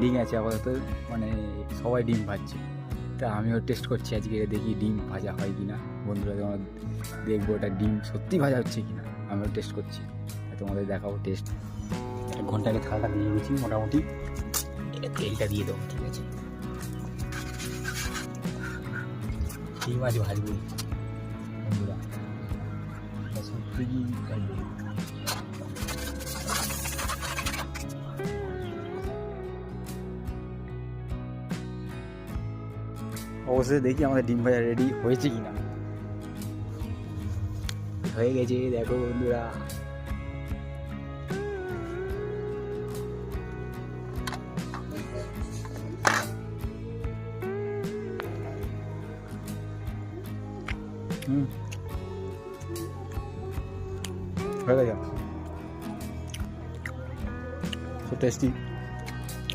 Pending আছে আপাতত, মানে সবাই ডিম ভাজছে, তা আমিও টেস্ট করছি আজকে, দেখি ডিম ভাজা হয় কি না। বন্ধুরা তোমার দেখবো ওটা ডিম সত্যি ভাজা হচ্ছে কি না, আমিও টেস্ট করছি, তোমাদের দেখাবো টেস্ট। 1 ঘন্টা আগে থালাটা দিয়ে গেছি মোটামুটি, তেলটা দিয়ে দেবো, ঠিক আছে। ডিম আজ ভাজবো বন্ধুরা, সত্যি কি অবশ্যই দেখি আমাদের ডিম ভাজা রেডি হয়েছে কিনা। হয়ে গেছে দেখো বন্ধুরা। হয়ে গেছে, so tasty।